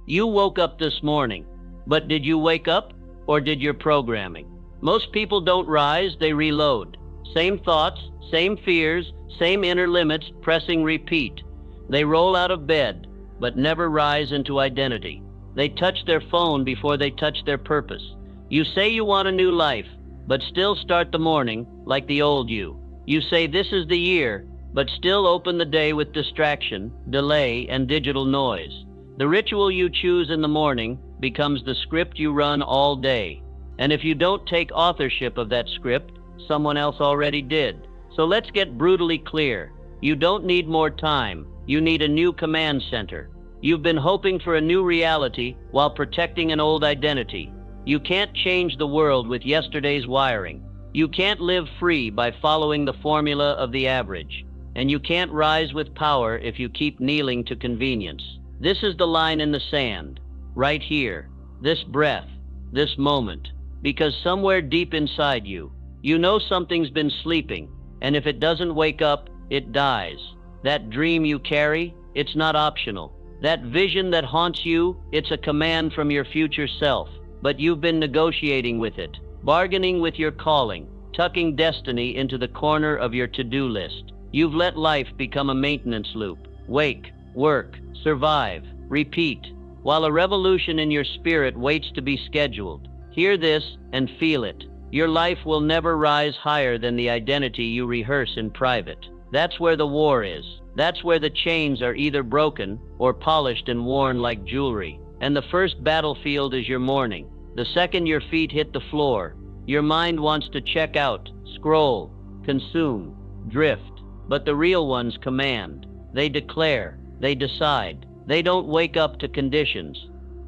You woke up this morning, but did you wake up or did your programming? Most people don't rise, they reload. Same thoughts, same fears, same inner limits, pressing repeat. They roll out of bed, but never rise into identity. They touch their phone before they touch their purpose. You say you want a new life, but still start the morning like the old you. You say this is the year, but still open the day with distraction, delay, and digital noise. The ritual you choose in the morning becomes the script you run all day. And if you don't take authorship of that script, someone else already did. So let's get brutally clear. You don't need more time. You need a new command center. You've been hoping for a new reality while protecting an old identity. You can't change the world with yesterday's wiring. You can't live free by following the formula of the average. And you can't rise with power if you keep kneeling to convenience. This is the line in the sand, right here, this breath, this moment. Because somewhere deep inside you, you know something's been sleeping, and if it doesn't wake up, it dies. That dream you carry, it's not optional. That vision that haunts you, it's a command from your future self. But you've been negotiating with it, bargaining with your calling, tucking destiny into the corner of your to-do list. You've let life become a maintenance loop. Wake, work, survive, repeat, while a revolution in your spirit waits to be scheduled. Hear this and feel it. Your life will never rise higher than the identity you rehearse in private. That's where the war is. That's where the chains are either broken or polished and worn like jewelry. And the first battlefield is your morning. The second your feet hit the floor, your mind wants to check out, scroll, consume, drift. But the real ones command. They declare. They decide. They don't wake up to conditions.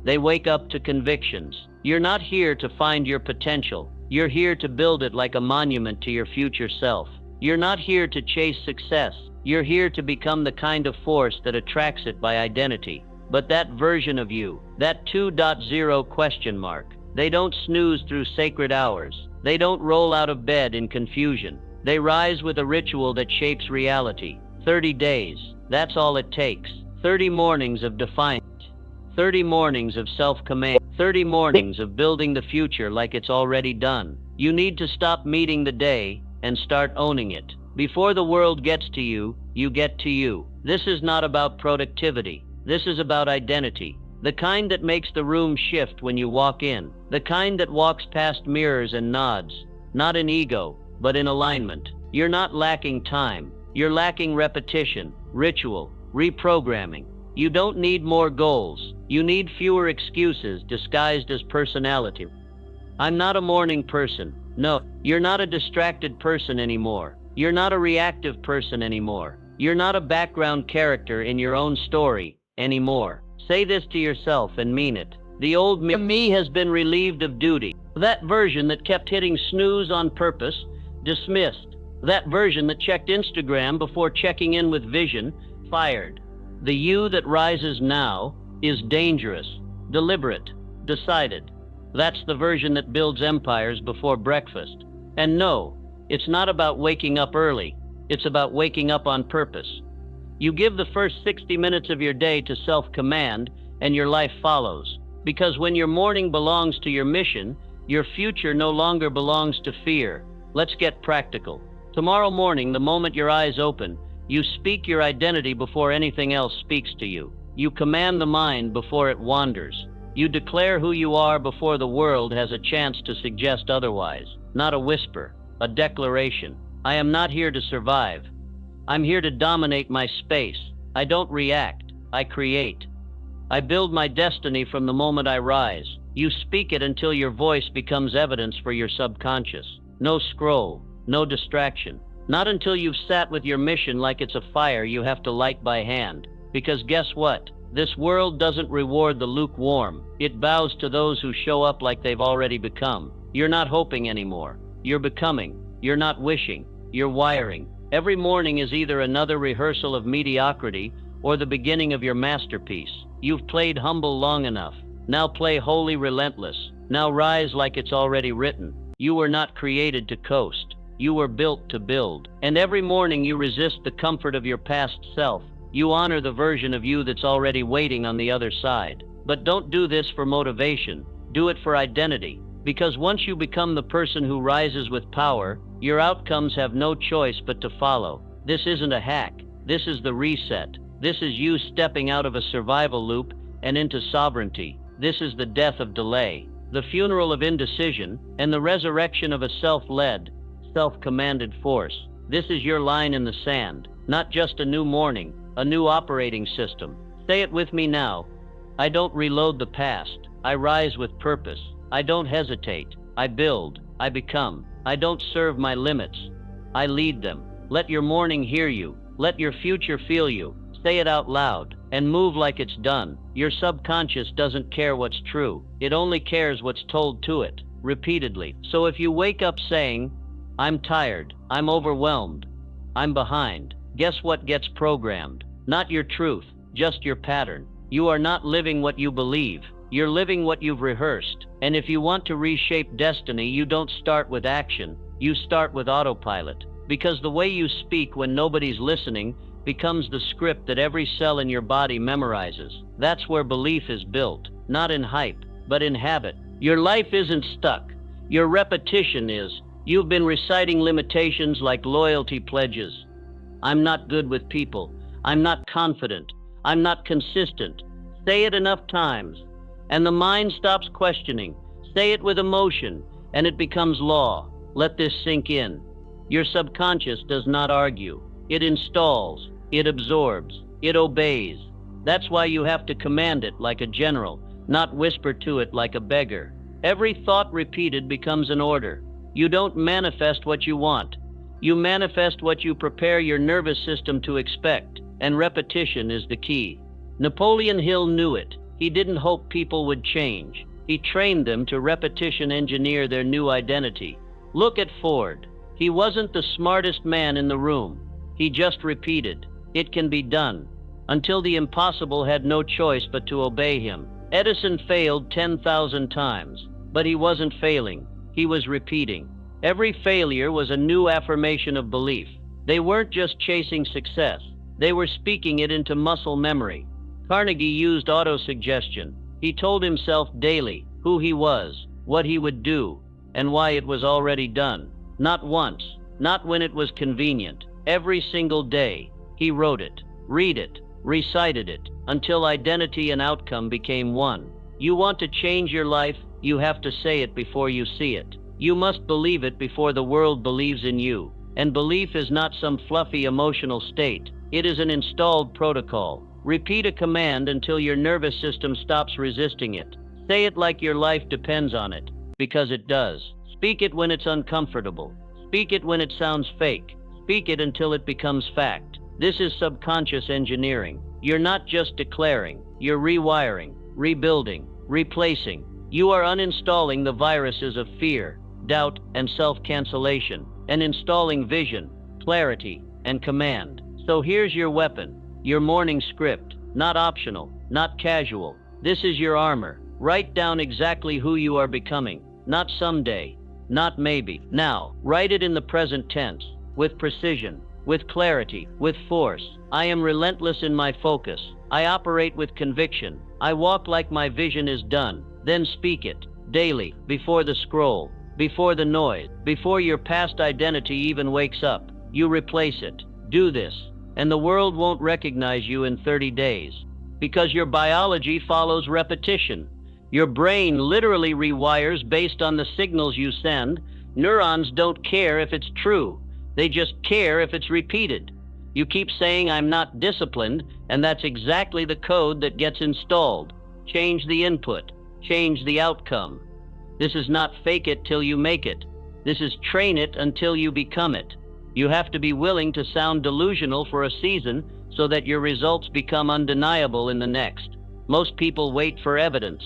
They wake up to convictions. You're not here to find your potential. You're here to build it like a monument to your future self. You're not here to chase success. You're here to become the kind of force that attracts it by identity. But that version of you, that 2.0 question mark, they don't snooze through sacred hours. They don't roll out of bed in confusion. They rise with a ritual that shapes reality. 30 days, that's all it takes. 30 mornings of defiance. 30 mornings of self-command. 30 mornings of building the future like it's already done. You need to stop meeting the day and start owning it. Before the world gets to you, you get to you. This is not about productivity. This is about identity. The kind that makes the room shift when you walk in. The kind that walks past mirrors and nods. Not in ego, but in alignment. You're not lacking time. You're lacking repetition, ritual, reprogramming. You don't need more goals. You need fewer excuses disguised as personality. I'm not a morning person. No, you're not a distracted person anymore. You're not a reactive person anymore. You're not a background character in your own story anymore. Say this to yourself and mean it. The old me has been relieved of duty. That version that kept hitting snooze on purpose, dismissed. That version that checked Instagram before checking in with vision, fired. The you that rises now is dangerous, deliberate, decided. That's the version that builds empires before breakfast. And no, it's not about waking up early. It's about waking up on purpose. You give the first 60 minutes of your day to self-command, and your life follows. Because when your morning belongs to your mission, your future no longer belongs to fear. Let's get practical. Tomorrow morning, the moment your eyes open, you speak your identity before anything else speaks to you. You command the mind before it wanders. You declare who you are before the world has a chance to suggest otherwise. Not a whisper, a declaration. I am not here to survive. I'm here to dominate my space. I don't react, I create. I build my destiny from the moment I rise. You speak it until your voice becomes evidence for your subconscious. No scroll, no distraction. Not until you've sat with your mission like it's a fire you have to light by hand. Because guess what? This world doesn't reward the lukewarm. It bows to those who show up like they've already become. You're not hoping anymore. You're becoming. You're not wishing. You're wiring. Every morning is either another rehearsal of mediocrity or the beginning of your masterpiece. You've played humble long enough. Now play wholly relentless. Now rise like it's already written. You were not created to coast. You were built to build. And every morning you resist the comfort of your past self. You honor the version of you that's already waiting on the other side. But don't do this for motivation. Do it for identity. Because once you become the person who rises with power, your outcomes have no choice but to follow. This isn't a hack. This is the reset. This is you stepping out of a survival loop and into sovereignty. This is the death of delay, the funeral of indecision, and the resurrection of a self-led, self-commanded force. This is your line in the sand, not just a new morning, a new operating system. Say it with me now. I don't reload the past. I rise with purpose. I don't hesitate. I build. I become. I don't serve my limits. I lead them. Let your morning hear you. Let your future feel you. Say it out loud and move like it's done. Your subconscious doesn't care what's true. It only cares what's told to it, repeatedly. So if you wake up saying, I'm tired, I'm overwhelmed, I'm behind, guess what gets programmed? Not your truth, just your pattern. You are not living what you believe. You're living what you've rehearsed. And if you want to reshape destiny, you don't start with action. You start with autopilot. Because the way you speak when nobody's listening becomes the script that every cell in your body memorizes. That's where belief is built, not in hype, but in habit. Your life isn't stuck. Your repetition is. You've been reciting limitations like loyalty pledges. I'm not good with people. I'm not confident. I'm not consistent. Say it enough times, and the mind stops questioning. Say it with emotion, and it becomes law. Let this sink in. Your subconscious does not argue. It installs, it absorbs, it obeys. That's why you have to command it like a general, not whisper to it like a beggar. Every thought repeated becomes an order. You don't manifest what you want. You manifest what you prepare your nervous system to expect, and repetition is the key. Napoleon Hill knew it. He didn't hope people would change. He trained them to repetition engineer their new identity. Look at Ford. He wasn't the smartest man in the room. He just repeated, it can be done, until the impossible had no choice but to obey him. Edison failed 10,000 times, but he wasn't failing. He was repeating. Every failure was a new affirmation of belief. They weren't just chasing success. They were speaking it into muscle memory. Carnegie used autosuggestion. He told himself daily who he was, what he would do, and why it was already done. Not once, not when it was convenient. Every single day, he wrote it, read it, recited it, until identity and outcome became one. You want to change your life, you have to say it before you see it. You must believe it before the world believes in you. And belief is not some fluffy emotional state. It is an installed protocol. Repeat a command until your nervous system stops resisting it. Say it like your life depends on it, because it does. Speak it when it's uncomfortable. Speak it when it sounds fake. Speak it until it becomes fact. This is subconscious engineering. You're not just declaring, you're rewiring, rebuilding, replacing. You are uninstalling the viruses of fear, doubt, and self-cancellation, and installing vision, clarity, and command. So here's your weapon, your morning script, not optional, not casual. This is your armor. Write down exactly who you are becoming, not someday, not maybe. Now, write it in the present tense, with precision, with clarity, with force. I am relentless in my focus. I operate with conviction. I walk like my vision is done. Then speak it, daily, before the scroll, before the noise, before your past identity even wakes up. You replace it. Do this, and the world won't recognize you in 30 days. Because your biology follows repetition. Your brain literally rewires based on the signals you send. Neurons don't care if it's true. They just care if it's repeated. You keep saying, I'm not disciplined, and that's exactly the code that gets installed. Change the input. Change the outcome. This is not fake it till you make it. This is train it until you become it. You have to be willing to sound delusional for a season so that your results become undeniable in the next. Most people wait for evidence,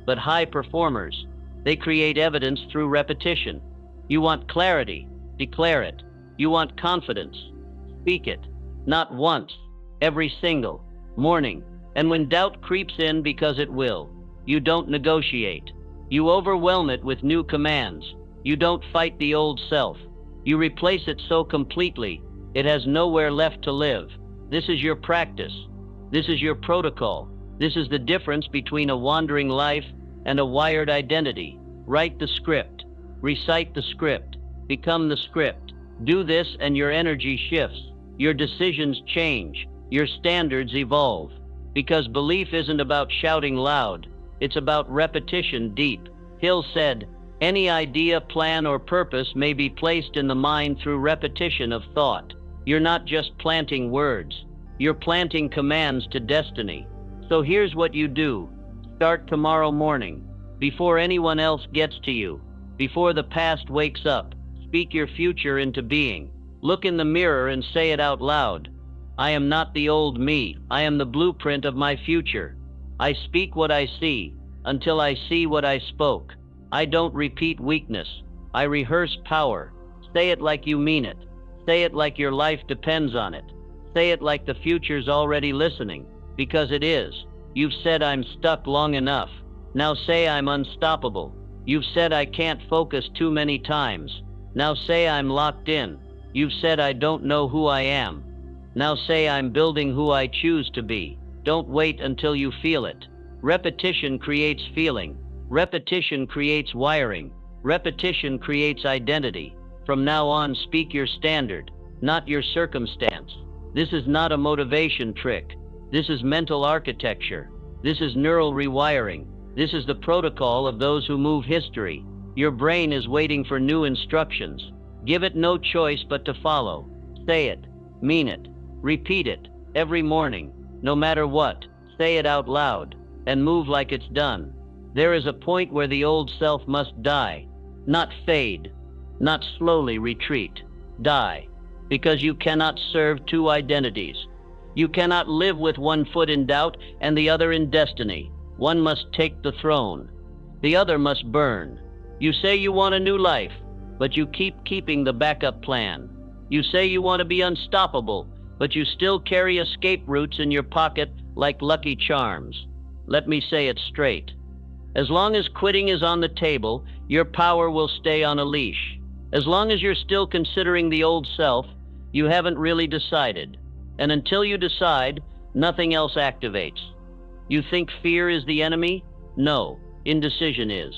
but high performers, they create evidence through repetition. You want clarity, declare it. You want confidence, speak it. Not once, every single morning. And when doubt creeps in, because it will, you don't negotiate. You overwhelm it with new commands. You don't fight the old self. You replace it so completely, it has nowhere left to live. This is your practice. This is your protocol. This is the difference between a wandering life and a wired identity. Write the script. Recite the script. Become the script. Do this and your energy shifts. Your decisions change. Your standards evolve. Because belief isn't about shouting loud. It's about repetition deep. Hill said, "Any idea, plan, or purpose may be placed in the mind through repetition of thought." You're not just planting words. You're planting commands to destiny. So here's what you do. Start tomorrow morning. Before anyone else gets to you. Before the past wakes up. Speak your future into being. Look in the mirror and say it out loud. I am not the old me. I am the blueprint of my future. I speak what I see, until I see what I spoke. I don't repeat weakness. I rehearse power. Say it like you mean it. Say it like your life depends on it. Say it like the future's already listening, because it is. You've said I'm stuck long enough. Now say I'm unstoppable. You've said I can't focus too many times. Now say I'm locked in. You've said I don't know who I am. Now say I'm building who I choose to be. Don't wait until you feel it. Repetition creates feeling. Repetition creates wiring. Repetition creates identity. From now on, speak your standard, not your circumstance. This is not a motivation trick. This is mental architecture. This is neural rewiring. This is the protocol of those who move history. Your brain is waiting for new instructions. Give it no choice but to follow. Say it. Mean it. Repeat it. Every morning. No matter what. Say it out loud. And move like it's done. There is a point where the old self must die. Not fade. Not slowly retreat. Die. Because you cannot serve two identities. You cannot live with one foot in doubt and the other in destiny. One must take the throne. The other must burn. You say you want a new life, but you keep keeping the backup plan. You say you want to be unstoppable, but you still carry escape routes in your pocket like Lucky Charms. Let me say it straight. As long as quitting is on the table, your power will stay on a leash. As long as you're still considering the old self, you haven't really decided. And until you decide, nothing else activates. You think fear is the enemy? No, indecision is.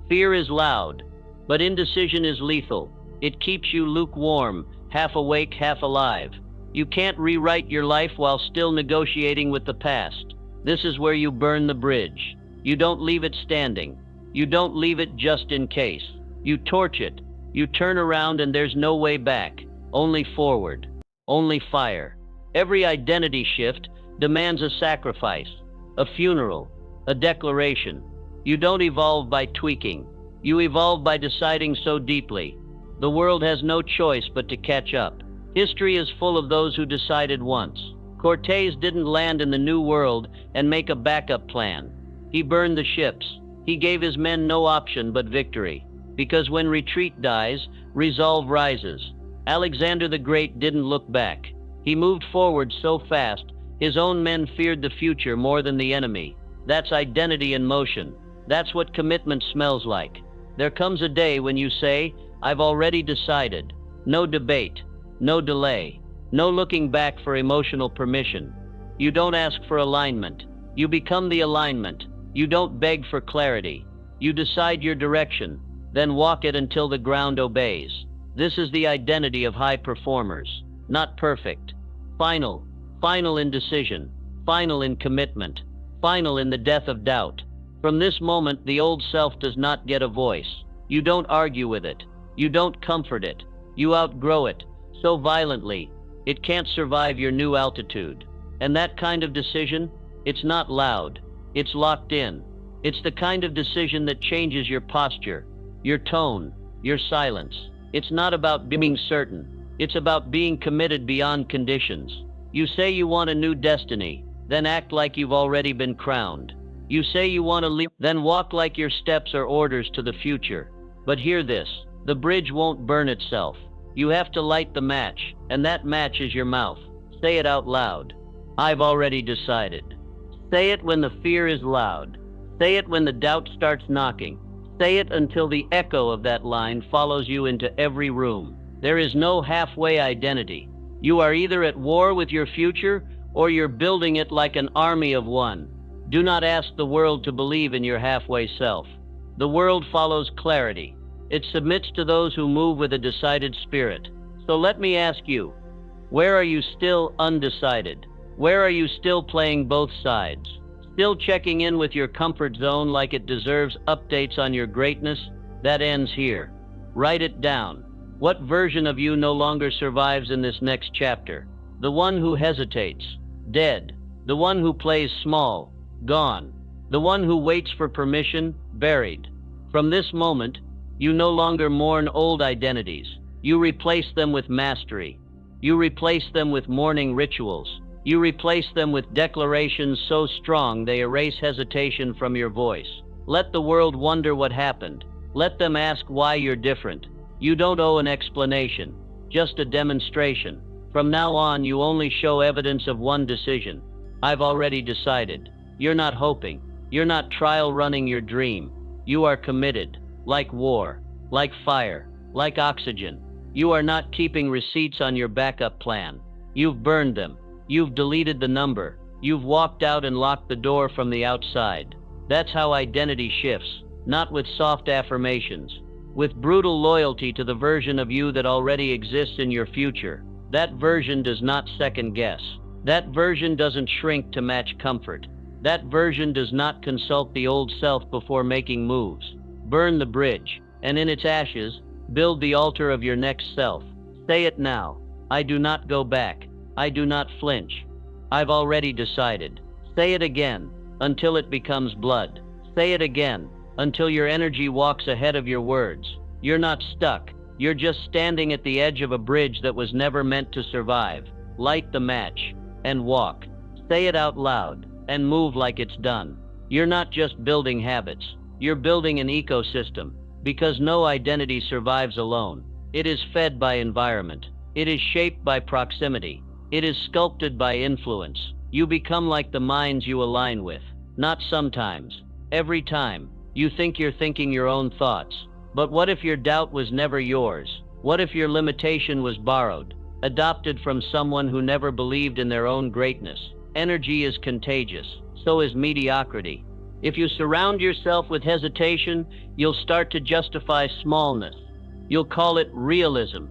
Fear is loud, but indecision is lethal. It keeps you lukewarm, half awake, half alive. You can't rewrite your life while still negotiating with the past. This is where you burn the bridge. You don't leave it standing. You don't leave it just in case. You torch it. You turn around and there's no way back. Only forward. Only fire. Every identity shift demands a sacrifice, a funeral, a declaration. You don't evolve by tweaking. You evolve by deciding so deeply. The world has no choice but to catch up. History is full of those who decided once. Cortez didn't land in the New World and make a backup plan. He burned the ships. He gave his men no option but victory. Because when retreat dies, resolve rises. Alexander the Great didn't look back. He moved forward so fast, his own men feared the future more than the enemy. That's identity in motion. That's what commitment smells like. There comes a day when you say, I've already decided. No debate, no delay, no looking back for emotional permission. You don't ask for alignment. You become the alignment. You don't beg for clarity. You decide your direction, then walk it until the ground obeys. This is the identity of high performers. Not perfect. Final in decision. Final in commitment. Final in the death of doubt. From this moment, the old self does not get a voice. You don't argue with it. You don't comfort it. You outgrow it so violently, it can't survive your new altitude. And that kind of decision, it's not loud. It's locked in. It's the kind of decision that changes your posture, your tone, your silence. It's not about being certain. It's about being committed beyond conditions. You say you want a new destiny, then act like you've already been crowned. You say you want to leap, then walk like your steps are orders to the future. But hear this, the bridge won't burn itself. You have to light the match, and that match is your mouth. Say it out loud. I've already decided. Say it when the fear is loud. Say it when the doubt starts knocking. Say it until the echo of that line follows you into every room. There is no halfway identity. You are either at war with your future or you're building it like an army of one. Do not ask the world to believe in your halfway self. The world follows clarity. It submits to those who move with a decided spirit. So let me ask you, where are you still undecided? Where are you still playing both sides? Still checking in with your comfort zone like it deserves updates on your greatness? That ends here. Write it down. What version of you no longer survives in this next chapter? The one who hesitates, dead. The one who plays small, gone. The one who waits for permission, buried. From this moment, you no longer mourn old identities. You replace them with mastery. You replace them with mourning rituals. You replace them with declarations so strong they erase hesitation from your voice. Let the world wonder what happened. Let them ask why you're different. You don't owe an explanation, just a demonstration. From now on, you only show evidence of one decision. I've already decided. You're not hoping. You're not trial running your dream. You are committed, like war, like fire, like oxygen. You are not keeping receipts on your backup plan. You've burned them. You've deleted the number. You've walked out and locked the door from the outside. That's how identity shifts, not with soft affirmations, with brutal loyalty to the version of you that already exists in your future. That version does not second guess. That version doesn't shrink to match comfort. That version does not consult the old self before making moves. Burn the bridge, and in its ashes, build the altar of your next self. Say it now. I do not go back. I do not flinch. I've already decided. Say it again, until it becomes blood. Say it again, until your energy walks ahead of your words. You're not stuck. You're just standing at the edge of a bridge that was never meant to survive. Light the match, and walk. Say it out loud, and move like it's done. You're not just building habits. You're building an ecosystem, because no identity survives alone. It is fed by environment. It is shaped by proximity. It is sculpted by influence. You become like the minds you align with. Not sometimes. Every time. You think you're thinking your own thoughts. But what if your doubt was never yours? What if your limitation was borrowed, adopted from someone who never believed in their own greatness? Energy is contagious. So is mediocrity. If you surround yourself with hesitation, you'll start to justify smallness. You'll call it realism.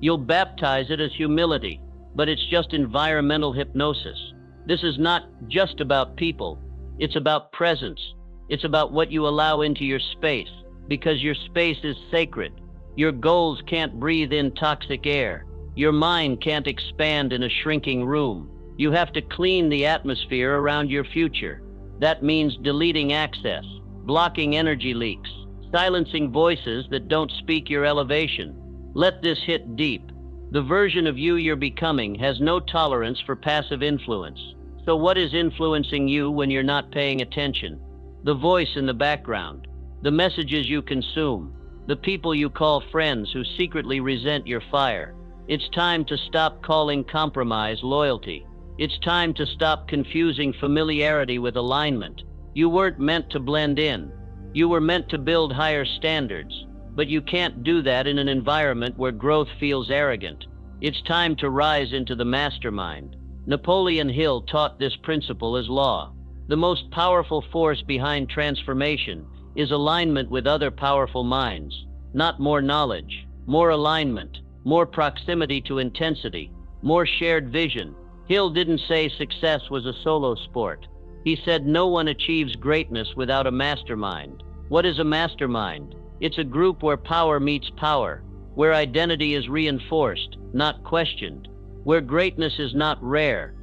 You'll baptize it as humility. But it's just environmental hypnosis. This is not just about people. It's about presence. It's about what you allow into your space, because your space is sacred. Your goals can't breathe in toxic air. Your mind can't expand in a shrinking room. You have to clean the atmosphere around your future. That means deleting access, blocking energy leaks, silencing voices that don't speak your elevation. Let this hit deep. The version of you you're becoming has no tolerance for passive influence. So what is influencing you when you're not paying attention? The voice in the background, the messages you consume, the people you call friends who secretly resent your fire. It's time to stop calling compromise loyalty. It's time to stop confusing familiarity with alignment. You weren't meant to blend in. You were meant to build higher standards. But you can't do that in an environment where growth feels arrogant. It's time to rise into the mastermind. Napoleon Hill taught this principle as law. The most powerful force behind transformation is alignment with other powerful minds. Not more knowledge, more alignment, more proximity to intensity, more shared vision. Hill didn't say success was a solo sport. He said no one achieves greatness without a mastermind. What is a mastermind? It's a group where power meets power, where identity is reinforced, not questioned, where greatness is not rare,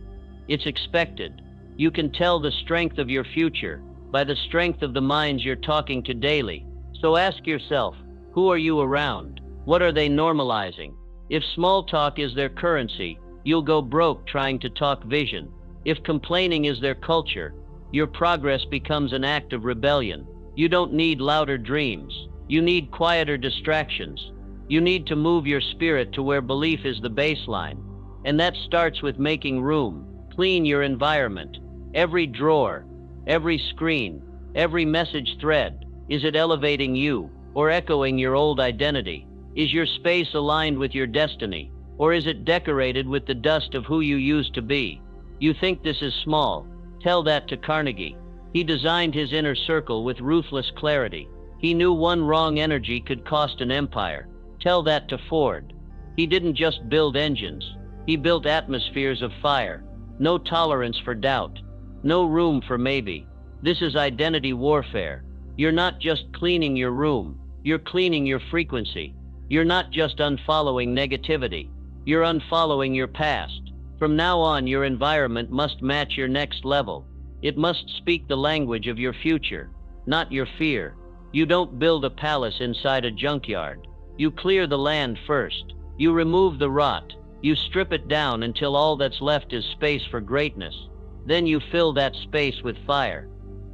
it's expected. You can tell the strength of your future by the strength of the minds you're talking to daily. So ask yourself, who are you around? What are they normalizing? If small talk is their currency, you'll go broke trying to talk vision. If complaining is their culture, your progress becomes an act of rebellion. You don't need louder dreams. You need quieter distractions. You need to move your spirit to where belief is the baseline. And that starts with making room. Clean your environment. Every drawer, every screen, every message thread. Is it elevating you or echoing your old identity? Is your space aligned with your destiny, or is it decorated with the dust of who you used to be? You think this is small? Tell that to Carnegie. He designed his inner circle with ruthless clarity. He knew one wrong energy could cost an empire. Tell that to Ford. He didn't just build engines. He built atmospheres of fire. No tolerance for doubt. No room for maybe. This is identity warfare. You're not just cleaning your room. You're cleaning your frequency. You're not just unfollowing negativity. You're unfollowing your past. From now on, your environment must match your next level. It must speak the language of your future, not your fear. You don't build a palace inside a junkyard. You clear the land first. You remove the rot. You strip it down until all that's left is space for greatness. Then you fill that space with fire.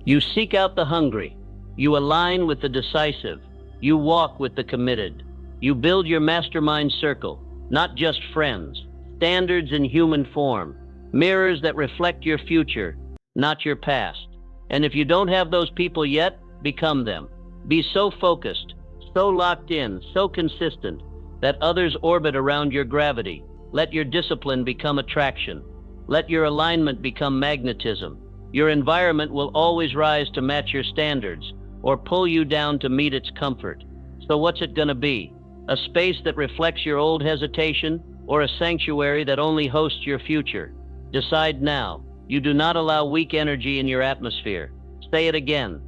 You seek out the hungry. You align with the decisive. You walk with the committed. You build your mastermind circle, not just friends. Standards in human form. Mirrors that reflect your future, not your past. And if you don't have those people yet, become them. Be so focused, so locked in, so consistent, that others orbit around your gravity. Let your discipline become attraction. Let your alignment become magnetism. Your environment will always rise to match your standards, or pull you down to meet its comfort. So what's it gonna be? A space that reflects your old hesitation, or a sanctuary that only hosts your future? Decide now. You do not allow weak energy in your atmosphere. Say it again.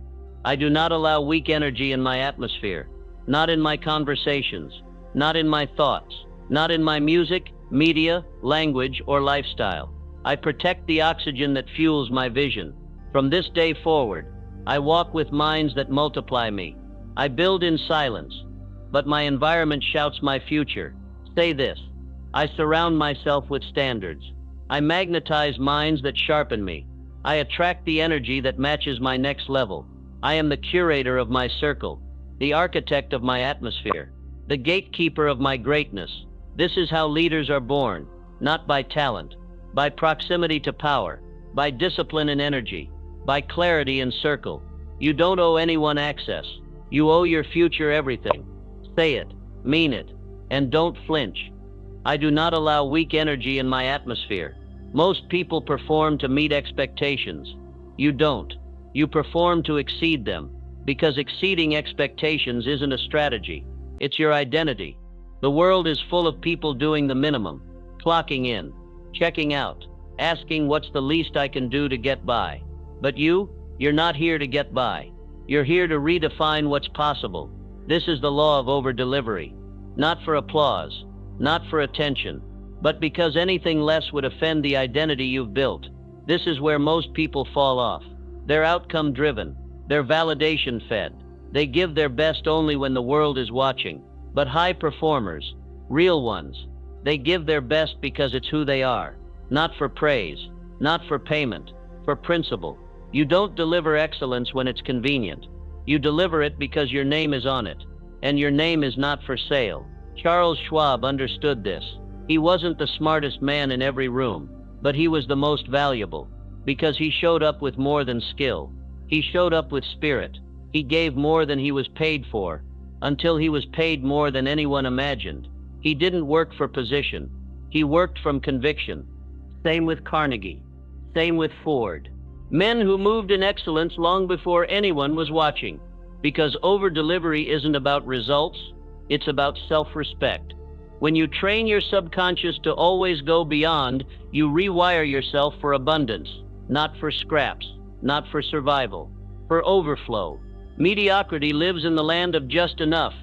I do not allow weak energy in my atmosphere. Not in my conversations. Not in my thoughts. Not in my music, media, language, or lifestyle. I protect the oxygen that fuels my vision. From this day forward, I walk with minds that multiply me. I build in silence, but my environment shouts my future. Say this. I surround myself with standards. I magnetize minds that sharpen me. I attract the energy that matches my next level. I am the curator of my circle, the architect of my atmosphere, the gatekeeper of my greatness. This is how leaders are born, not by talent, by proximity to power, by discipline and energy, by clarity and circle. You don't owe anyone access. You owe your future everything. Say it, mean it, and don't flinch. I do not allow weak energy in my atmosphere. Most people perform to meet expectations. You don't. You perform to exceed them, because exceeding expectations isn't a strategy. It's your identity. The world is full of people doing the minimum, clocking in, checking out, asking what's the least I can do to get by. But you're not here to get by. You're here to redefine what's possible. This is the law of over-delivery. Not for applause, not for attention, but because anything less would offend the identity you've built. This is where most people fall off. They're outcome-driven. They're validation-fed. They give their best only when the world is watching. But high performers, real ones, they give their best because it's who they are. Not for praise, not for payment, for principle. You don't deliver excellence when it's convenient. You deliver it because your name is on it, and your name is not for sale. Charles Schwab understood this. He wasn't the smartest man in every room, but he was the most valuable, because he showed up with more than skill. He showed up with spirit. He gave more than he was paid for, until he was paid more than anyone imagined. He didn't work for position. He worked from conviction. Same with Carnegie. Same with Ford. Men who moved in excellence long before anyone was watching. Because over-delivery isn't about results, it's about self-respect. When you train your subconscious to always go beyond, you rewire yourself for abundance, not for scraps, not for survival, for overflow. Mediocrity lives in the land of just enough,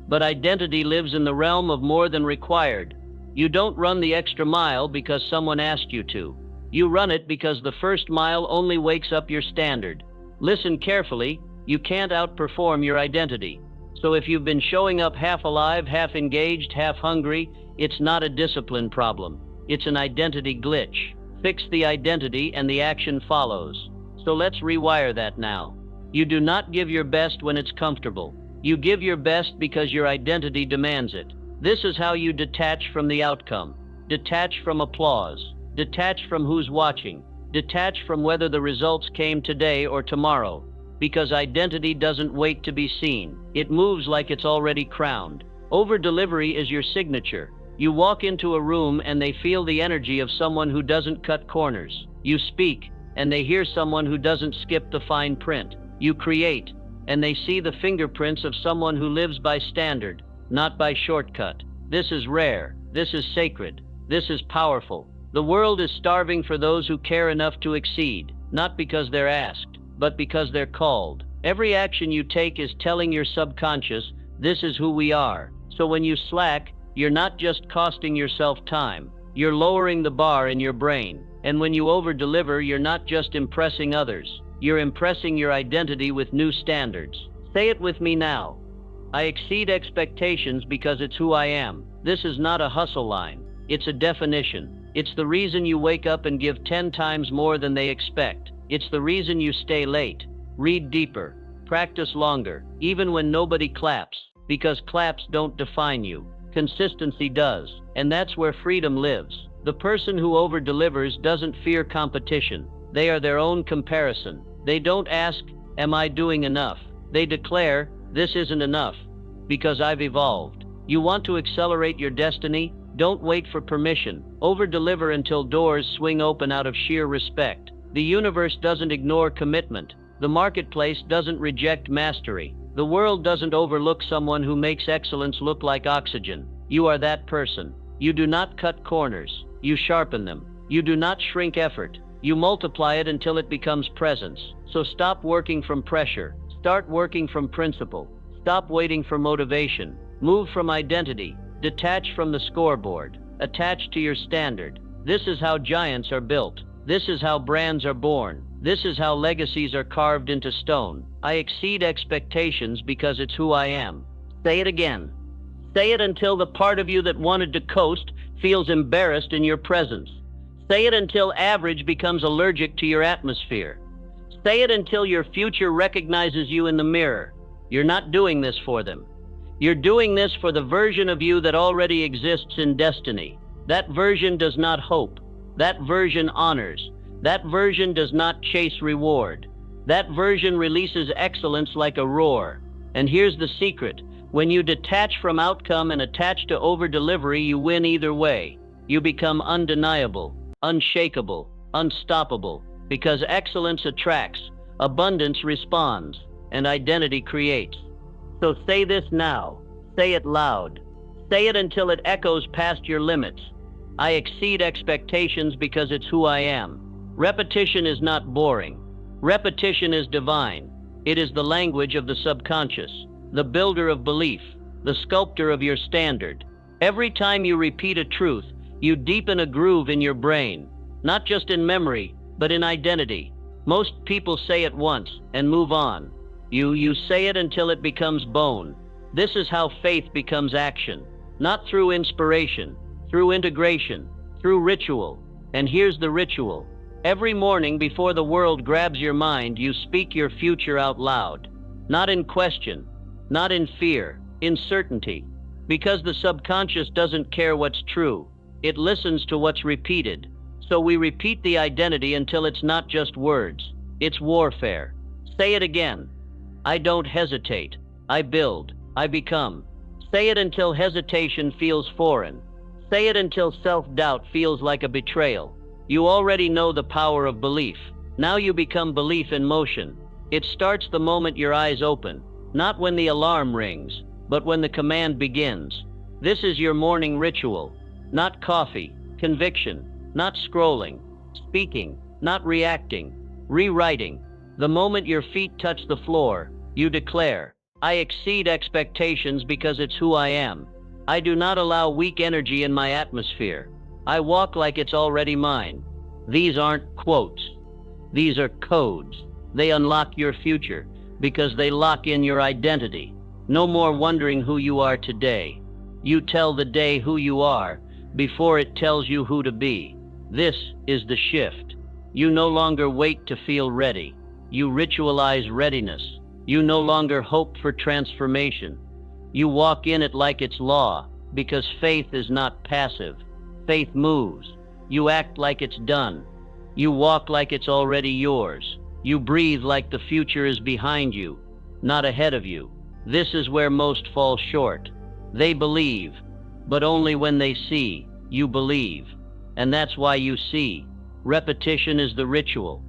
but identity lives in the realm of more than required. You don't run the extra mile because someone asked you to. You run it because the first mile only wakes up your standard. Listen carefully, you can't outperform your identity. So if you've been showing up half alive, half engaged, half hungry, it's not a discipline problem. It's an identity glitch. Fix the identity and the action follows. So let's rewire that now. You do not give your best when it's comfortable. You give your best because your identity demands it. This is how you detach from the outcome. Detach from applause. Detach from who's watching. Detach from whether the results came today or tomorrow. Because identity doesn't wait to be seen. It moves like it's already crowned. Over-delivery is your signature. You walk into a room and they feel the energy of someone who doesn't cut corners. You speak, and they hear someone who doesn't skip the fine print. You create, and they see the fingerprints of someone who lives by standard, not by shortcut. This is rare. This is sacred. This is powerful. The world is starving for those who care enough to exceed, not because they're asked, but because they're called. Every action you take is telling your subconscious, this is who we are. So when you slack, you're not just costing yourself time. You're lowering the bar in your brain. And when you over-deliver, you're not just impressing others. You're impressing your identity with new standards. Say it with me now. I exceed expectations because it's who I am. This is not a hustle line. It's a definition. It's the reason you wake up and give 10 times more than they expect. It's the reason you stay late, read deeper, practice longer, even when nobody claps, because claps don't define you. Consistency does, and that's where freedom lives. The person who over-delivers doesn't fear competition. They are their own comparison. They don't ask, am I doing enough? They declare, this isn't enough, because I've evolved. You want to accelerate your destiny? Don't wait for permission. Over-deliver until doors swing open out of sheer respect. The universe doesn't ignore commitment. The marketplace doesn't reject mastery. The world doesn't overlook someone who makes excellence look like oxygen. You are that person. You do not cut corners. You sharpen them. You do not shrink effort. You multiply it until it becomes presence. So stop working from pressure. Start working from principle. Stop waiting for motivation. Move from identity. Detach from the scoreboard. Attach to your standard. This is how giants are built. This is how brands are born. This is how legacies are carved into stone. I exceed expectations because it's who I am. Say it again. Say it until the part of you that wanted to coast feels embarrassed in your presence. Say it until average becomes allergic to your atmosphere. Say it until your future recognizes you in the mirror. You're not doing this for them. You're doing this for the version of you that already exists in destiny. That version does not hope. That version honors. That version does not chase reward. That version releases excellence like a roar. And here's the secret. When you detach from outcome and attach to over-delivery, you win either way. You become undeniable, unshakable, unstoppable, because excellence attracts, abundance responds, and identity creates. So say this now. Say it loud. Say it until it echoes past your limits. I exceed expectations because it's who I am. Repetition is not boring. Repetition is divine. It is the language of the subconscious, the builder of belief, the sculptor of your standard. Every time you repeat a truth, you deepen a groove in your brain, not just in memory, but in identity. Most people say it once and move on. You say it until it becomes bone. This is how faith becomes action, not through inspiration, through integration, through ritual. And here's the ritual. Every morning before the world grabs your mind, you speak your future out loud. Not in question, not in fear, in certainty. Because the subconscious doesn't care what's true. It listens to what's repeated. So we repeat the identity until it's not just words. It's warfare. Say it again. I don't hesitate. I build. I become. Say it until hesitation feels foreign. Say it until self-doubt feels like a betrayal. You already know the power of belief. Now you become belief in motion. It starts the moment your eyes open, not when the alarm rings, but when the command begins. This is your morning ritual. Not coffee, conviction, not scrolling, speaking, not reacting, rewriting. The moment your feet touch the floor, you declare, I exceed expectations because it's who I am. I do not allow weak energy in my atmosphere. I walk like it's already mine. These aren't quotes. These are codes. They unlock your future because they lock in your identity. No more wondering who you are today. You tell the day who you are before it tells you who to be. This is the shift. You no longer wait to feel ready. You ritualize readiness. You no longer hope for transformation. You walk in it like it's law, because faith is not passive. Faith moves. You act like it's done. You walk like it's already yours. You breathe like the future is behind you, not ahead of you. This is where most fall short. They believe, but only when they see. You believe. And that's why you see. Repetition is the ritual.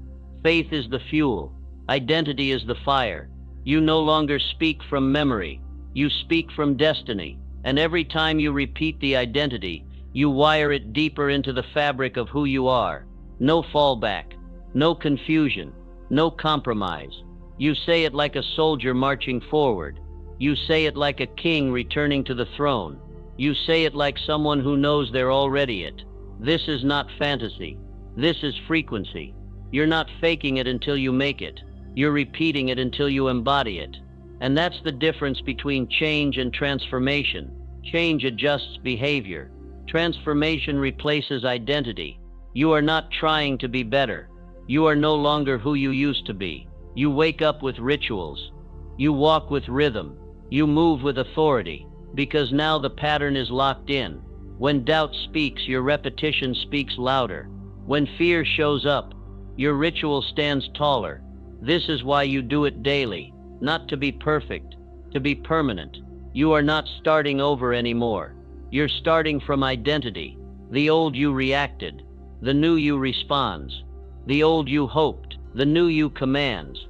Faith is the fuel. Identity is the fire. You no longer speak from memory. You speak from destiny. And every time you repeat the identity, you wire it deeper into the fabric of who you are. No fallback, no confusion, no compromise. You say it like a soldier marching forward. You say it like a king returning to the throne. You say it like someone who knows they're already it. This is not fantasy. This is frequency. You're not faking it until you make it. You're repeating it until you embody it. And that's the difference between change and transformation. Change adjusts behavior. Transformation replaces identity. You are not trying to be better. You are no longer who you used to be. You wake up with rituals. You walk with rhythm. You move with authority, because now the pattern is locked in. When doubt speaks, your repetition speaks louder. When fear shows up, your ritual stands taller. This is why you do it daily, not to be perfect, to be permanent. You are not starting over anymore. You're starting from identity. The old you reacted, the new you responds. The old you hoped, the new you commands.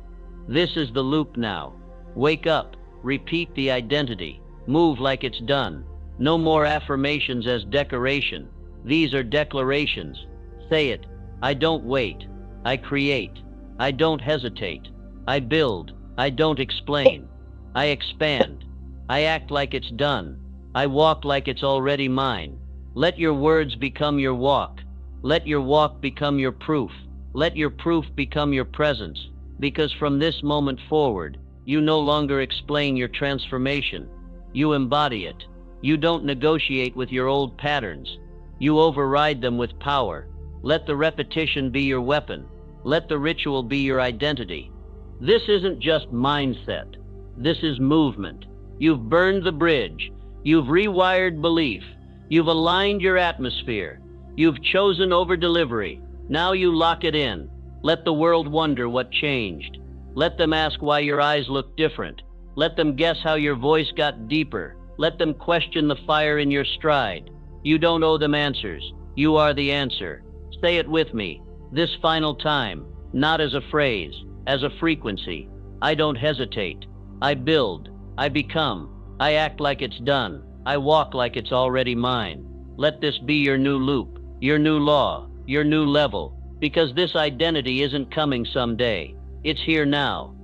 This is the loop now. Wake up, repeat the identity, move like it's done. No more affirmations as decoration. These are declarations. Say it. I don't wait. I create. I don't hesitate. I build. I don't explain. I expand. I act like it's done. I walk like it's already mine. Let your words become your walk. Let your walk become your proof. Let your proof become your presence. Because from this moment forward, you no longer explain your transformation. You embody it. You don't negotiate with your old patterns. You override them with power. Let the repetition be your weapon. Let the ritual be your identity. This isn't just mindset. This is movement. You've burned the bridge. You've rewired belief. You've aligned your atmosphere. You've chosen over delivery. Now you lock it in. Let the world wonder what changed. Let them ask why your eyes look different. Let them guess how your voice got deeper. Let them question the fire in your stride. You don't owe them answers. You are the answer. Say it with me, this final time, not as a phrase, as a frequency. I don't hesitate. I build. I become. I act like it's done. I walk like it's already mine. Let this be your new loop, your new law, your new level, because this identity isn't coming someday. It's here now.